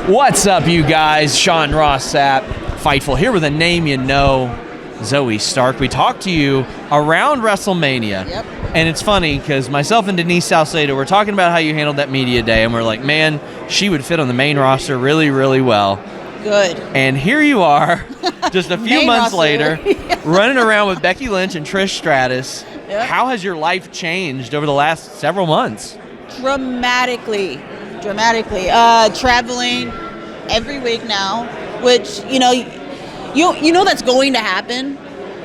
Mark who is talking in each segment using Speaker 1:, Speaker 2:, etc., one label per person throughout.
Speaker 1: What's up, you guys? Sean Ross Sapp, Fightful, here with a name you know, Zoey Stark. We talked to you around WrestleMania.
Speaker 2: Yep.
Speaker 1: And it's funny because myself and Denise Salcedo were talking about how you handled that media day, and we're like, man, she would fit on the main roster really, really well.
Speaker 2: Good.
Speaker 1: And here you are, just a few months later, running around with Becky Lynch and Trish Stratus.
Speaker 2: Yep.
Speaker 1: How has your life changed over the last several months?
Speaker 2: Dramatically. Traveling every week now, which, you know that's going to happen,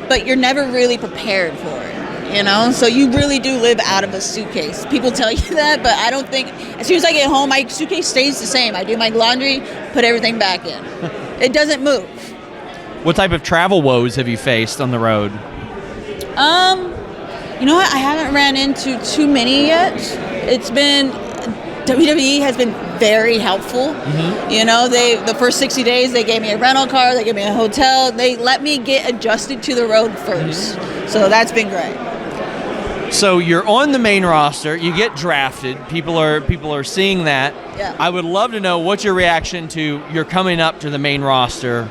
Speaker 2: but you're never really prepared for it, So you really do live out of a suitcase. People tell you that, but I don't think, as soon as I get home, my suitcase stays the same. I do my laundry, put everything back in. It doesn't move.
Speaker 1: What type of travel woes have you faced on the road?
Speaker 2: You know what? I haven't ran into too many yet. WWE has been very helpful. Mm-hmm. The first 60 days, they gave me a rental car, they gave me a hotel. They let me get adjusted to the road first. Mm-hmm. So that's been great.
Speaker 1: So you're on the main roster, you get drafted, people are seeing that.
Speaker 2: Yeah.
Speaker 1: I would love to know what's your reaction to you're coming up to the main roster,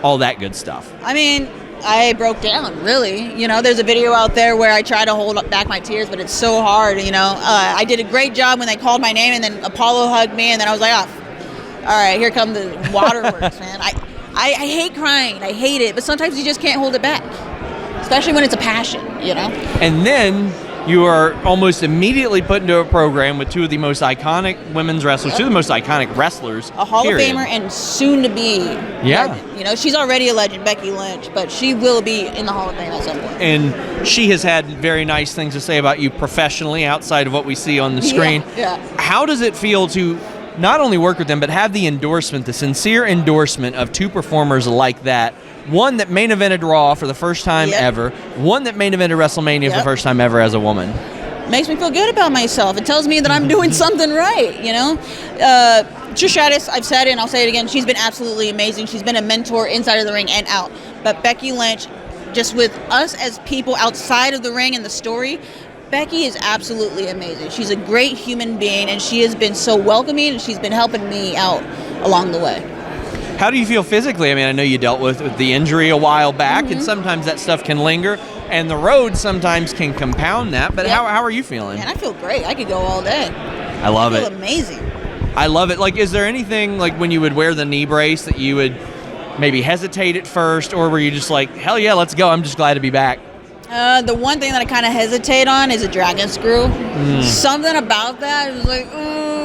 Speaker 1: all that good stuff.
Speaker 2: I mean, I broke down, really. There's a video out there where I try to hold back my tears, but it's so hard, I did a great job when they called my name, and then Apollo hugged me, and then I was like, oh, all right, here come the waterworks, man. I hate crying. I hate it, but sometimes you just can't hold it back, especially when it's a passion,
Speaker 1: And then you are almost immediately put into a program with two of the most iconic women's wrestlers, two of the most iconic wrestlers.
Speaker 2: A Hall of Famer and soon to be legend. She's already a legend, Becky Lynch, but she will be in the Hall of Fame at some point.
Speaker 1: And she has had very nice things to say about you professionally outside of what we see on the screen.
Speaker 2: Yeah.
Speaker 1: How does it feel to not only work with them, but have the endorsement, the sincere endorsement of two performers like that? One that main evented Raw for the first time ever. One that main evented WrestleMania for the first time ever as a woman.
Speaker 2: Makes me feel good about myself. It tells me that I'm doing something right, Trish Stratus, I've said it and I'll say it again, she's been absolutely amazing. She's been a mentor inside of the ring and out. But Becky Lynch, just with us as people outside of the ring and the story, Becky is absolutely amazing. She's a great human being, and she has been so welcoming, and she's been helping me out along the way.
Speaker 1: How do you feel physically? I mean, I know you dealt with the injury a while back, and sometimes that stuff can linger, and the road sometimes can compound that, but how are you feeling?
Speaker 2: Man, I feel great. I could go all day.
Speaker 1: I love it.
Speaker 2: I feel amazing.
Speaker 1: I love it. Like, is there anything, like, when you would wear the knee brace that you would maybe hesitate at first, or were you just like, hell yeah, let's go, I'm just glad to be back?
Speaker 2: The one thing that I kind of hesitate on is a dragon screw. Something about that is like, ooh.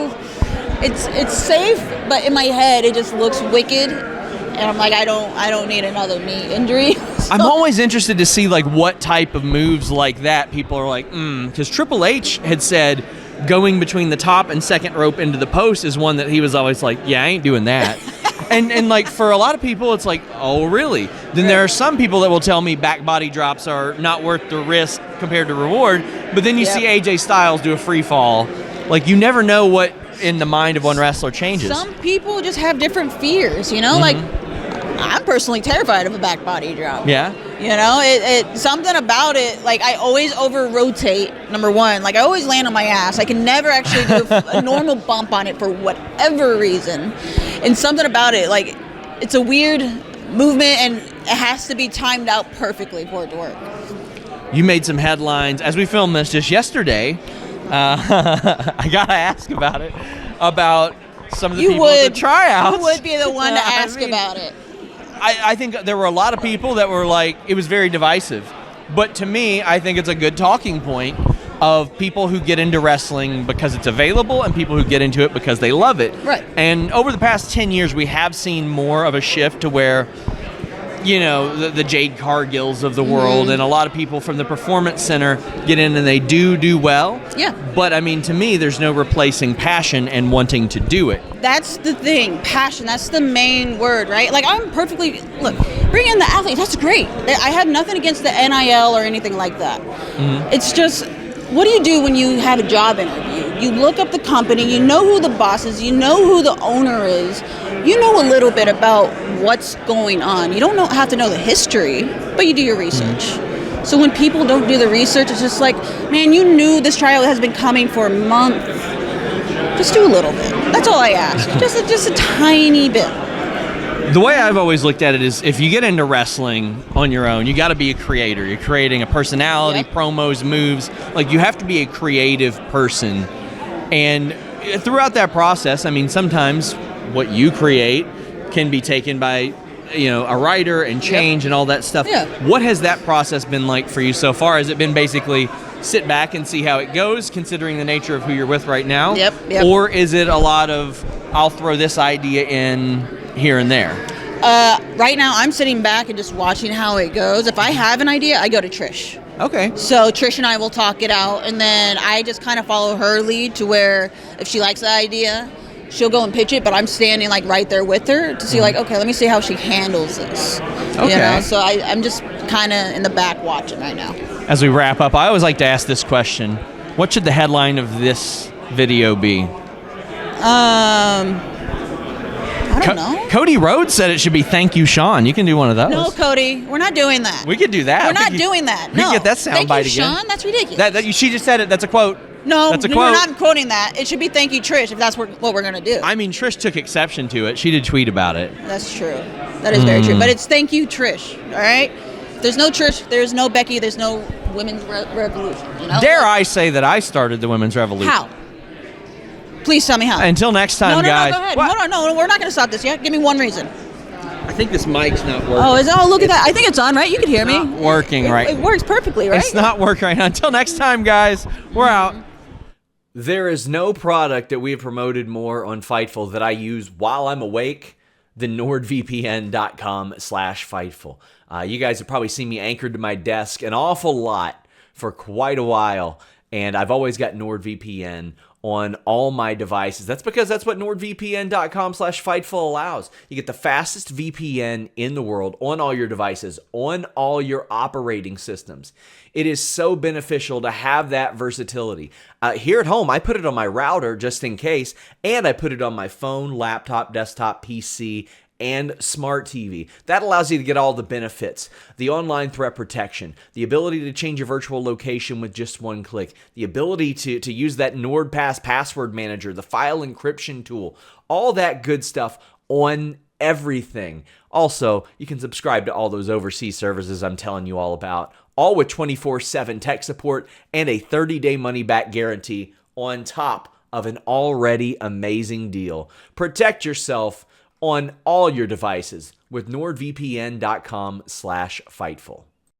Speaker 2: It's safe, but in my head it just looks wicked, and I'm like, I don't need another knee injury. So.
Speaker 1: I'm always interested to see like what type of moves like that people are like, because Triple H had said going between the top and second rope into the post is one that he was always like, yeah, I ain't doing that. and like for a lot of people it's like, oh really? Then there are some people that will tell me back body drops are not worth the risk compared to reward, but then you see AJ Styles do a free fall. Like, you never know what in the mind of one wrestler changes.
Speaker 2: Some people just have different fears, like I'm personally terrified of a back body drop.
Speaker 1: Yeah.
Speaker 2: It something about it, like I always over rotate, number one. Like I always land on my ass. I can never actually do a normal bump on it for whatever reason. And something about it, like it's a weird movement and it has to be timed out perfectly for it to work.
Speaker 1: You made some headlines as we filmed this just yesterday. I gotta ask about it, about some of the people at the tryouts.
Speaker 2: You would be the one to ask about it.
Speaker 1: I think there were a lot of people that were like, it was very divisive. But to me, I think it's a good talking point of people who get into wrestling because it's available and people who get into it because they love it.
Speaker 2: Right.
Speaker 1: And over the past 10 years, we have seen more of a shift to where, the Jade Cargills of the world and a lot of people from the Performance Center get in and they do well. Yeah. But, I mean, to me, there's no replacing passion and wanting to do it.
Speaker 2: That's the thing. Passion. That's the main word, right? Like, look, bring in the athletes. That's great. I have nothing against the NIL or anything like that. Mm-hmm. It's just, what do you do when you have a job interview? You look up the company, you know who the boss is, you know who the owner is, you know a little bit about what's going on. You don't have to know the history, but you do your research. Mm-hmm. So when people don't do the research, it's just like, man, you knew this tryout has been coming for a month. Just do a little bit. That's all I ask. Just a tiny bit.
Speaker 1: The way I've always looked at it is if you get into wrestling on your own, you got to be a creator. You're creating a personality, promos, moves. Like, you have to be a creative person. And throughout that process, I mean, sometimes what you create can be taken by, a writer and change and all that stuff.
Speaker 2: Yeah.
Speaker 1: What has that process been like for you so far? Has it been basically sit back and see how it goes, considering the nature of who you're with right now?
Speaker 2: Yep.
Speaker 1: Or is it a lot of, I'll throw this idea in here and there?
Speaker 2: Right now, I'm sitting back and just watching how it goes. If I have an idea, I go to Trish.
Speaker 1: Okay.
Speaker 2: So Trish and I will talk it out, and then I just kind of follow her lead to where if she likes the idea, she'll go and pitch it, but I'm standing like right there with her to see like, okay, let me see how she handles this.
Speaker 1: Okay.
Speaker 2: So I'm just kind of in the back watching right now.
Speaker 1: As we wrap up, I always like to ask this question. What should the headline of this video be?
Speaker 2: I don't know.
Speaker 1: Cody Rhodes said it should be "Thank you, Sean." You can do one of those.
Speaker 2: No, Cody, we're not doing that.
Speaker 1: We could do that.
Speaker 2: We're not doing that. No.
Speaker 1: We can get that soundbite
Speaker 2: Thank you,
Speaker 1: again.
Speaker 2: Sean. That's ridiculous.
Speaker 1: She just said it. That's a quote.
Speaker 2: No,
Speaker 1: that's a
Speaker 2: we're
Speaker 1: quote.
Speaker 2: not quoting that. It should be "Thank you, Trish," if that's what we're gonna do.
Speaker 1: I mean, Trish took exception to it. She did tweet about it.
Speaker 2: That's true. That is very true. But it's "Thank you, Trish." All right. If there's no Trish, there's no Becky. There's no women's revolution.
Speaker 1: Dare I say that I started the women's revolution?
Speaker 2: How? Please tell me how.
Speaker 1: Until next time, guys.
Speaker 2: No, go ahead. Hold on, no, we're not going to stop this yet. Give me one reason.
Speaker 1: I think this mic's not working.
Speaker 2: Oh, look at that. I think it's on, right? You can hear me.
Speaker 1: Not working right.
Speaker 2: It works perfectly, right?
Speaker 1: It's not working right now. Until next time, guys. We're out. There is no product that we have promoted more on Fightful that I use while I'm awake than NordVPN.com/Fightful. You guys have probably seen me anchored to my desk an awful lot for quite a while, and I've always got NordVPN on all my devices. That's because that's what NordVPN.com/Fightful allows. You get the fastest VPN in the world on all your devices, on all your operating systems. It is so beneficial to have that versatility. Here at home, I put it on my router just in case, and I put it on my phone, laptop, desktop, PC, and smart TV. That allows you to get all the benefits. The online threat protection, the ability to change your virtual location with just one click, the ability to use that NordPass password manager, the file encryption tool, all that good stuff on everything. Also, you can subscribe to all those overseas services I'm telling you all about, all with 24/7 tech support and a 30-day money-back guarantee on top of an already amazing deal. Protect yourself on all your devices with NordVPN.com/Fightful.